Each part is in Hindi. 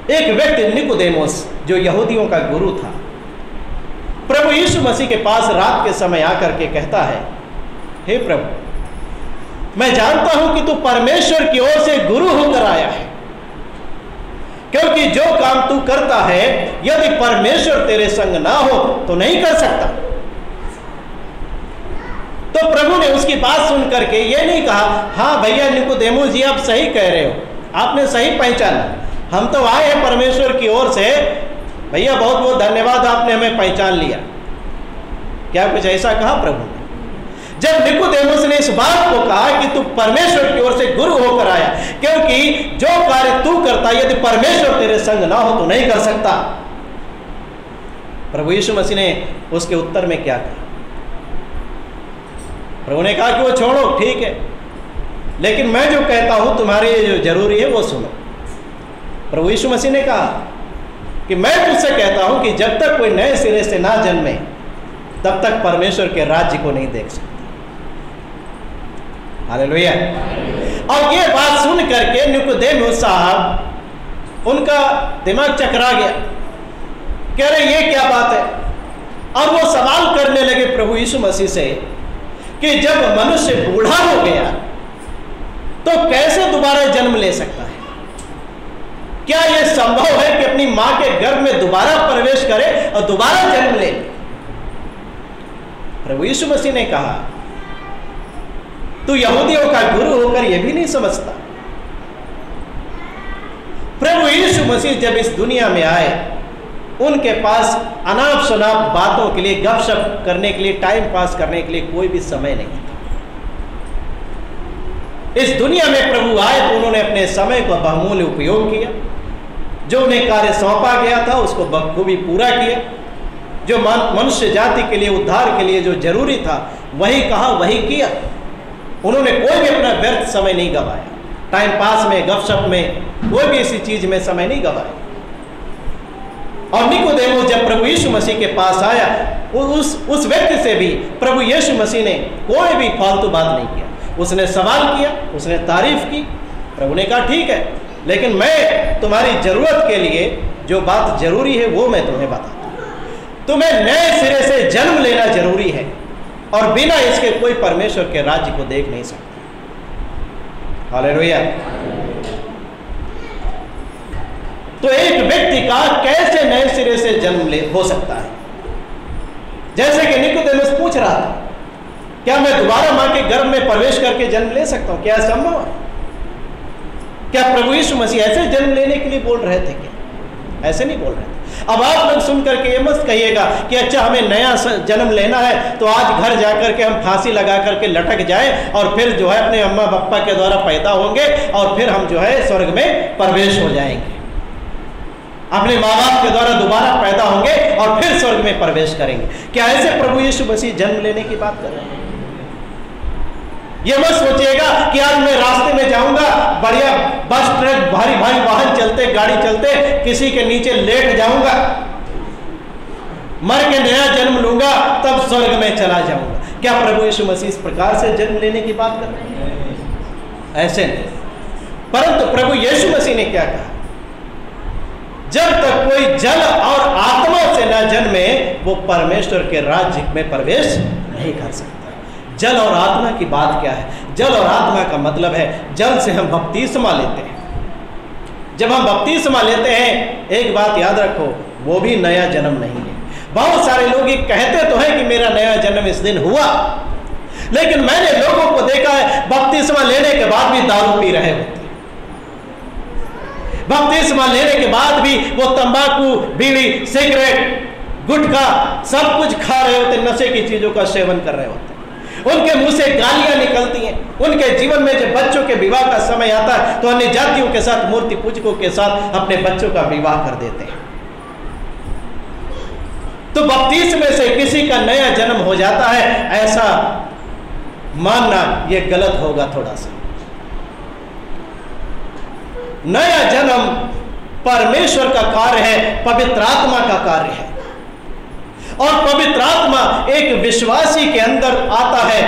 एक व्यक्ति निकोदेमुस जो यहूदियों का गुरु था, प्रभु यीशु मसीह के पास रात के समय आकर के कहता है, हे प्रभु, मैं जानता हूं कि तू परमेश्वर की ओर से गुरु होकर आया है, क्योंकि जो काम तू करता है यदि परमेश्वर तेरे संग ना हो तो नहीं कर सकता। तो प्रभु ने उसकी बात सुन करके ये नहीं कहा, हाँ भैया निकोदेमुस जी, आप सही कह रहे हो, आपने सही पहचाना, हम तो आए हैं परमेश्वर की ओर से, भैया बहुत बहुत धन्यवाद, आपने हमें पहचान लिया। क्या कुछ ऐसा कहा प्रभु ने? जब निकोदेमुस ने इस बात को कहा कि तू परमेश्वर की ओर से गुरु होकर आया, क्योंकि जो कार्य तू करता यदि परमेश्वर तेरे संग ना हो तो नहीं कर सकता। प्रभु यीशु मसीह ने उसके उत्तर में क्या कहा? प्रभु ने कहा कि वो छोड़ो, ठीक है, लेकिन मैं जो कहता हूं तुम्हारे लिए जो जरूरी है वो सुनो। प्रभु यीशु मसीह ने कहा कि मैं तुझसे कहता हूं कि जब तक कोई नए सिरे से ना जन्मे तब तक परमेश्वर के राज्य को नहीं देख सकता। हालेलुया। और ये बात सुन करके निकोदेमुस साहब, उनका दिमाग चकरा गया, कह रहे ये क्या बात है। और वो सवाल करने लगे प्रभु यीशु मसीह से कि जब मनुष्य बूढ़ा हो गया तो कैसे दोबारा जन्म ले सकता है? क्या यह संभव है कि अपनी मां के गर्भ में दोबारा प्रवेश करे और दोबारा जन्म ले? प्रभु यीशु मसीह ने कहा, तू यहूदियों का गुरु होकर यह भी नहीं समझता? प्रभु यीशु मसीह जब इस दुनिया में आए, उनके पास अनाप शनाप बातों के लिए, गपशप करने के लिए, टाइम पास करने के लिए कोई भी समय नहीं था। इस दुनिया में प्रभु आए तो उन्होंने अपने समय का बहुमूल्य उपयोग किया, जो उन्हें कार्य सौंपा गया था उसको बखूबी पूरा किया, जो मनुष्य जाति के लिए, उद्धार के लिए जो जरूरी था वही कहा, वही किया। उन्होंने कोई भी अपना व्यर्थ समय नहीं गवाया, टाइम पास में, गपशप में, कोई भी इसी चीज में समय नहीं गवाया। और निकोदेमुस जब प्रभु यीशु मसीह के पास आया, उस व्यक्ति से भी प्रभु यीशु मसीह ने कोई भी फालतू बात नहीं किया। उसने सवाल किया, उसने तारीफ की। प्रभु ने कहा ठीक है, लेकिन मैं तुम्हारी जरूरत के लिए जो बात जरूरी है वो मैं तुम्हें बताता हूं। तुम्हें नए सिरे से जन्म लेना जरूरी है, और बिना इसके कोई परमेश्वर के राज्य को देख नहीं सकता। हालेलुया। तो एक व्यक्ति का कैसे नए सिरे से जन्म हो सकता है? जैसे कि निकोदेमुस पूछ रहा था, क्या मैं दोबारा मां के गर्भ में प्रवेश करके जन्म ले सकता हूं? क्या संभव है? क्या प्रभु यीशु मसीह ऐसे जन्म लेने के लिए बोल रहे थे? क्या ऐसे नहीं बोल रहे थे। अब आप लोग सुन करके ये मत कहिएगा कि अच्छा हमें नया जन्म लेना है तो आज घर जाकर के हम फांसी लगा करके लटक जाए और फिर जो है अपने अम्मा पापा के द्वारा पैदा होंगे और फिर हम जो है स्वर्ग में प्रवेश हो जाएंगे, अपने माँ बाप के द्वारा दोबारा पैदा होंगे और फिर स्वर्ग में प्रवेश करेंगे। क्या ऐसे प्रभु यीशु मसीह जन्म लेने की बात कर रहे हैं? ये मत सोचिएगा कि आज मैं रास्ते में जाऊंगा, बढ़िया बस ट्रक भारी भारी वाहन चलते, गाड़ी चलते, किसी के नीचे लेट जाऊंगा, मर के नया जन्म लूंगा, तब स्वर्ग में चला जाऊंगा। क्या प्रभु यीशु मसीह इस प्रकार से जन्म लेने की बात कर रहे हैं? ऐसे नहीं। परंतु प्रभु यीशु मसीह ने क्या कहा? जब तक कोई जल और आत्मा से न जन्मे वो परमेश्वर के राज्य में प्रवेश नहीं कर सकता। जल और आत्मा की बात क्या है? जल और आत्मा का मतलब है, जल से हम बपतिस्मा लेते हैं। जब हम बपतिस्मा लेते हैं, एक बात याद रखो, वो भी नया जन्म नहीं है। बहुत सारे लोग ये कहते तो हैं कि मेरा नया जन्म इस दिन हुआ, लेकिन मैंने लोगों को देखा है बपतिस्मा लेने के बाद भी दारू पी रहे होते, बपतिस्मा लेने के बाद भी वो तंबाकू, बीड़ी, सिगरेट, गुटखा सब कुछ खा रहे होते, नशे की चीजों का सेवन कर रहे होते। उनके मुंह से गालियां निकलती हैं। उनके जीवन में जब बच्चों के विवाह का समय आता है तो अन्य जातियों के साथ, मूर्ति पूजकों के साथ अपने बच्चों का विवाह कर देते हैं। तो बपतिस्मे से किसी का नया जन्म हो जाता है, ऐसा मानना यह गलत होगा थोड़ा सा। नया जन्म परमेश्वर का कार्य है, पवित्र आत्मा का कार्य है, और पवित्र आत्मा एक विश्वासी के अंदर आता है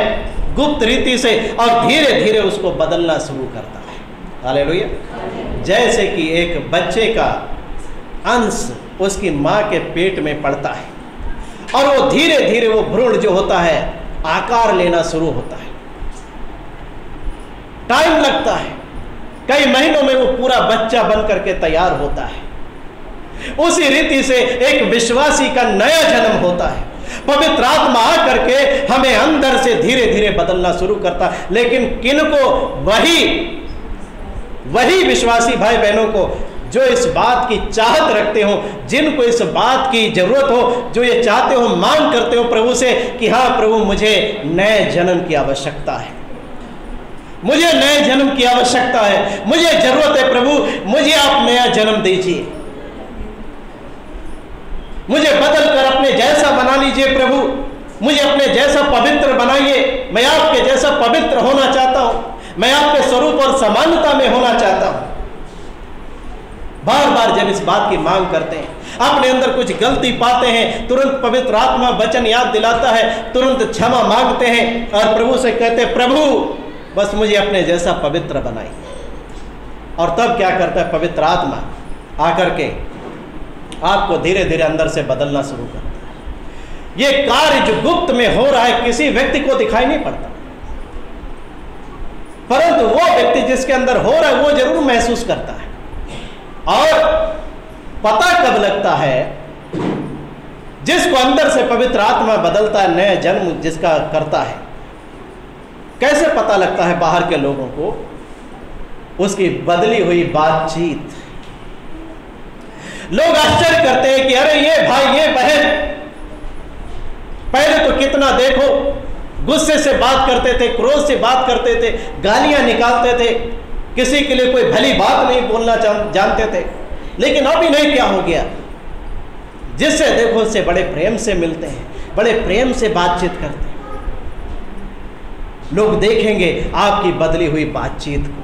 गुप्त रीति से और धीरे धीरे उसको बदलना शुरू करता है। हालेलुया। जैसे कि एक बच्चे का अंश उसकी माँ के पेट में पड़ता है और वो धीरे धीरे वो भ्रूण जो होता है आकार लेना शुरू होता है। टाइम लगता है, कई महीनों में वो पूरा बच्चा बन करके तैयार होता है। उसी रीति से एक विश्वासी का नया जन्म होता है। पवित्र आत्मा आकर के हमें अंदर से धीरे धीरे बदलना शुरू करता है। लेकिन किनको? वही विश्वासी भाई बहनों को जो इस बात की चाहत रखते हो, जिनको इस बात की जरूरत हो, जो ये चाहते हो, मांग करते हो प्रभु से कि हाँ प्रभु मुझे नए जन्म की आवश्यकता है, मुझे नए जन्म की आवश्यकता है, मुझे जरूरत है प्रभु, मुझे आप नया जन्म दीजिए, मुझे बदल कर अपने जैसा बना लीजिए प्रभु, मुझे अपने जैसा पवित्र बनाइए। मैं आपके जैसा पवित्र होना चाहता हूं, मैं आपके स्वरूप और समानता में होना चाहता हूं। बार बार जब इस बात की मांग करते हैं, अपने अंदर कुछ गलती पाते हैं, तुरंत पवित्र आत्मा वचन याद दिलाता है, तुरंत क्षमा मांगते हैं और प्रभु से कहते हैं प्रभु बस मुझे अपने जैसा पवित्र बनाइए। और तब क्या करता है पवित्र आत्मा आकर के आपको धीरे धीरे अंदर से बदलना शुरू करता है। ये कार्य जो गुप्त में हो रहा है किसी व्यक्ति को दिखाई नहीं पड़ता, परंतु वो व्यक्ति जिसके अंदर हो रहा है वो जरूर महसूस करता है। और पता कब लगता है? जिसको अंदर से पवित्र आत्मा बदलता है, नया जन्म जिसका करता है। कैसे पता लगता है बाहर के लोगों को? उसकी बदली हुई बातचीत। लोग आश्चर्य करते हैं कि अरे ये भाई ये बहन पहले तो कितना देखो गुस्से से बात करते थे, क्रोध से बात करते थे, गालियां निकालते थे, किसी के लिए कोई भली बात नहीं बोलना जानते थे, लेकिन अभी नहीं क्या हो गया? जिससे देखो उससे बड़े प्रेम से मिलते हैं, बड़े प्रेम से बातचीत करते हैं। लोग देखेंगे आपकी बदली हुई बातचीत को।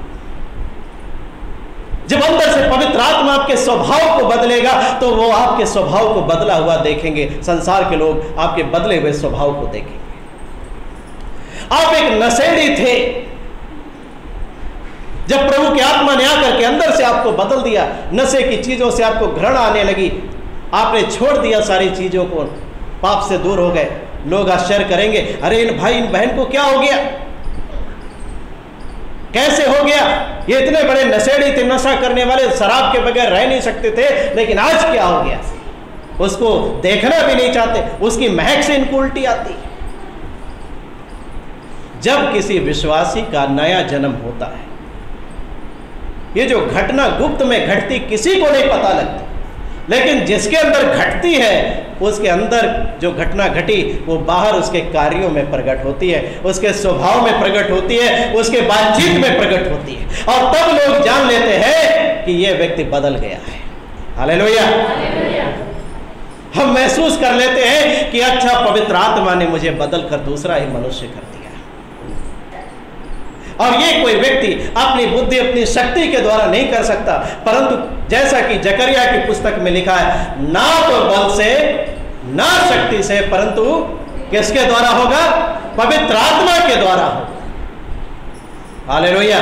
जब अंदर से पवित्र आत्मा आपके स्वभाव को बदलेगा तो वो आपके स्वभाव को बदला हुआ देखेंगे। संसार के लोग आपके बदले हुए स्वभाव को देखेंगे। आप एक नशेड़ी थे, जब प्रभु की आत्मा ने आकर के अंदर से आपको बदल दिया, नशे की चीजों से आपको घृणा आने लगी, आपने छोड़ दिया सारी चीजों को, पाप से दूर हो गए। लोग आश्चर्य करेंगे, अरे इन भाई इन बहन को क्या हो गया, कैसे हो गया? ये इतने बड़े नशेड़ी थे, नशा करने वाले, शराब के बगैर रह नहीं सकते थे, लेकिन आज क्या हो गया? उसको देखना भी नहीं चाहते, उसकी महक से इनको उल्टी आती। जब किसी विश्वासी का नया जन्म होता है, ये जो घटना गुप्त में घटती किसी को नहीं पता लगती, लेकिन जिसके अंदर घटती है उसके अंदर जो घटना घटी वो बाहर उसके कार्यों में प्रकट होती है, उसके स्वभाव में प्रकट होती है, उसके बातचीत में प्रकट होती है, और तब लोग जान लेते हैं कि यह व्यक्ति बदल गया है। हालेलुया। हम महसूस कर लेते हैं कि अच्छा पवित्र आत्मा ने मुझे बदल कर दूसरा ही मनुष्य कर दिया। और ये कोई व्यक्ति अपनी बुद्धि अपनी शक्ति के द्वारा नहीं कर सकता, परंतु जैसा कि जकरिया की पुस्तक में लिखा है, ना तो बल से ना शक्ति से, परंतु किसके द्वारा होगा? पवित्र आत्मा के द्वारा होगा। हालेलुया।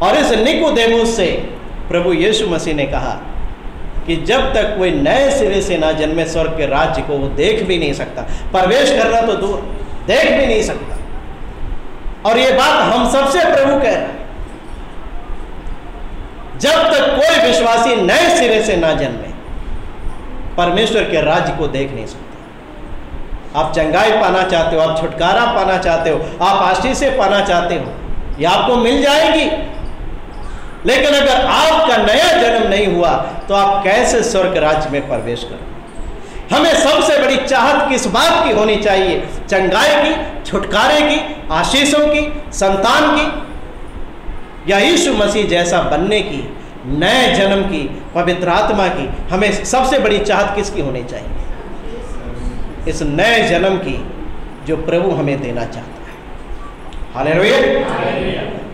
और इस निकोदेमुस से प्रभु यीशु मसीह ने कहा कि जब तक कोई नए सिरे से ना जन्मे स्वर्ग के राज्य को वो देख भी नहीं सकता, प्रवेश करना तो दूर, देख भी नहीं सकता। और ये बात हम सबसे प्रभु कह रहे हैं, जब तक कोई विश्वासी नए सिरे से ना जन्मे परमेश्वर के राज्य को देख नहीं सकता। आप चंगाई पाना चाहते हो, आप छुटकारा पाना चाहते हो, आप आशीषें पाना चाहते हो, ये आपको मिल जाएगी, लेकिन अगर आपका नया जन्म नहीं हुआ तो आप कैसे स्वर्ग राज्य में प्रवेश करोगे? हमें सबसे बड़ी चाहत किस बात की होनी चाहिए? चंगाई की, छुटकारे की, आशीषों की, संतान की, या यीशु मसीह जैसा बनने की, नए जन्म की, पवित्र आत्मा की? हमें सबसे बड़ी चाहत किसकी होनी चाहिए? इस नए जन्म की जो प्रभु हमें देना चाहता है। हालेलुया।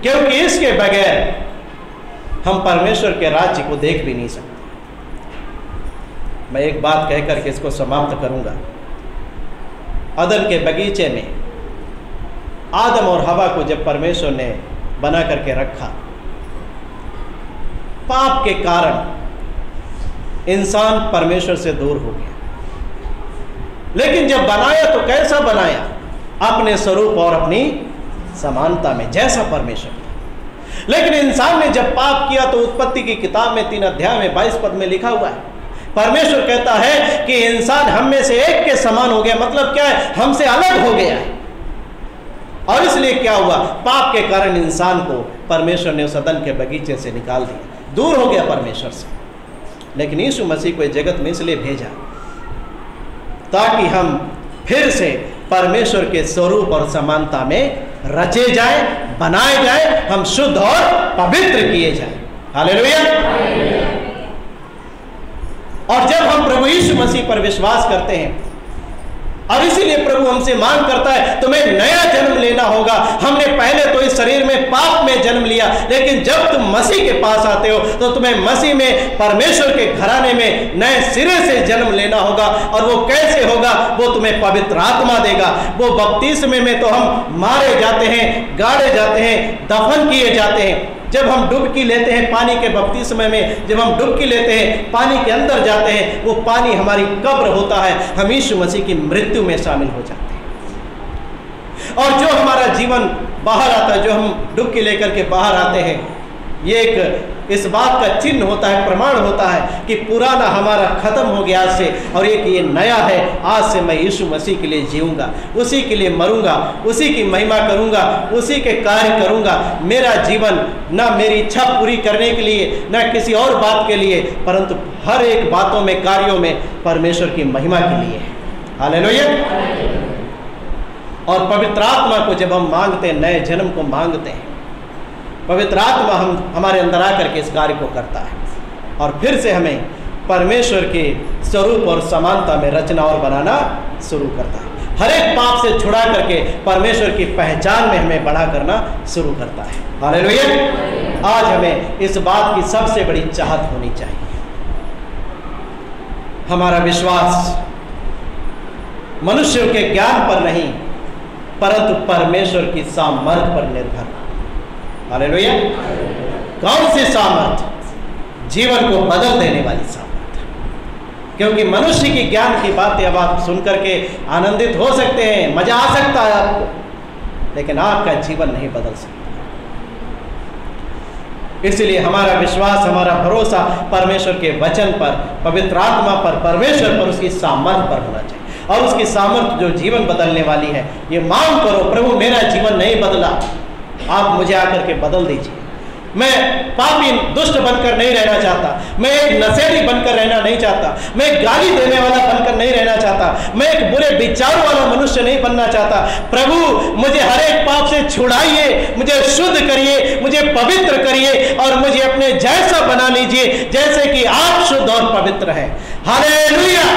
क्योंकि इसके बगैर हम परमेश्वर के राज्य को देख भी नहीं सकते। मैं एक बात कह करके इसको समाप्त करूंगा। अदन के बगीचे में आदम और हवा को जब परमेश्वर ने बना करके रखा, पाप के कारण इंसान परमेश्वर से दूर हो गया। लेकिन जब बनाया तो कैसा बनाया? अपने स्वरूप और अपनी समानता में, जैसा परमेश्वर था। लेकिन इंसान ने जब पाप किया तो उत्पत्ति की किताब में 3 अध्याय में 22 पद में लिखा हुआ है, परमेश्वर कहता है कि इंसान हम में से एक के समान हो गया। मतलब क्या है? हमसे अलग हो गया है। और इसलिए क्या हुआ? पाप के कारण इंसान को परमेश्वर ने उस अदन के बगीचे से निकाल दिया, दूर हो गया परमेश्वर से। लेकिन यीशु मसीह को इस जगत में इसलिए भेजा ताकि हम फिर से परमेश्वर के स्वरूप और समानता में रचे जाए, बनाए जाए, हम शुद्ध और पवित्र किए जाए। हालेलुया। और जब हम प्रभु यीशु मसीह पर विश्वास करते हैं, और इसीलिए प्रभु हमसे मांग करता है तुम्हें नया जन्म लेना होगा। हमने पहले तो इस शरीर में पाप में जन्म लिया, लेकिन जब तुम मसीह के पास आते हो तो तुम्हें मसीह में परमेश्वर के घराने में नए सिरे से जन्म लेना होगा। और वो कैसे होगा? वो तुम्हें पवित्र आत्मा देगा। वो बपतिस्मे में तो हम मारे जाते हैं, गाड़े जाते हैं, दफन किए जाते हैं। जब हम डुबकी लेते हैं पानी के बपतिस्मे में, जब हम डुबकी लेते हैं, पानी के अंदर जाते हैं, वो पानी हमारी कब्र होता है। हम यीशु मसीह की मृत्यु में शामिल हो जाते हैं। और जो हमारा जीवन बाहर आता है, जो हम डुबकी लेकर के बाहर आते हैं, ये एक इस बात का चिन्ह होता है, प्रमाण होता है कि पुराना हमारा खत्म हो गया आज से, और एक ये नया है। आज से मैं यीशु मसीह के लिए जीऊंगा, उसी के लिए मरूंगा, उसी की महिमा करूंगा, उसी के कार्य करूंगा। मेरा जीवन न मेरी इच्छा पूरी करने के लिए, न किसी और बात के लिए, परंतु हर एक बातों में, कार्यों में परमेश्वर की महिमा के लिए है। हालेलुया। और पवित्र आत्मा को जब हम मांगते हैं, नए जन्म को मांगते हैं, पवित्र आत्मा हमारे अंदर आकर के इस कार्य को करता है और फिर से हमें परमेश्वर के स्वरूप और समानता में रचना और बनाना शुरू करता है। हर एक पाप से छुड़ा करके परमेश्वर की पहचान में हमें बड़ा करना शुरू करता है। हालेलुया। आज हमें इस बात की सबसे बड़ी चाहत होनी चाहिए, हमारा विश्वास मनुष्य के ज्ञान पर नहीं, परंतु परमेश्वर की सामर्थ्य पर निर्भर। हालेलुया। कौन सी सामर्थ्य? जीवन को बदल देने वाली सामर्थ्य। क्योंकि मनुष्य की ज्ञान की बातें अब आप सुनकर के आनंदित हो सकते हैं, मजा आ सकता है आपको, लेकिन आपका जीवन नहीं बदल सकता। इसलिए हमारा विश्वास, हमारा भरोसा परमेश्वर के वचन पर, पवित्र आत्मा पर, परमेश्वर पर, उसकी सामर्थ्य पर होना चाहिए। और उसकी सामर्थ्य जो जीवन बदलने वाली है, ये मांग करो, प्रभु मेरा जीवन नहीं बदला, आप मुझे आकर के बदल दीजिए। मैं पापी दुष्ट बनकर नहीं रहना चाहता, मैं एक नशेड़ी बनकर रहना नहीं चाहता, मैं एक गाली देने वाला बनकर नहीं रहना चाहता, मैं एक बुरे विचारों वाला मनुष्य नहीं बनना चाहता। प्रभु मुझे हर एक पाप से छुड़ाइए, मुझे शुद्ध करिए, मुझे पवित्र करिए और मुझे अपने जैसा बना लीजिए, जैसे कि आप शुद्ध और पवित्र हैं। हालेलुया।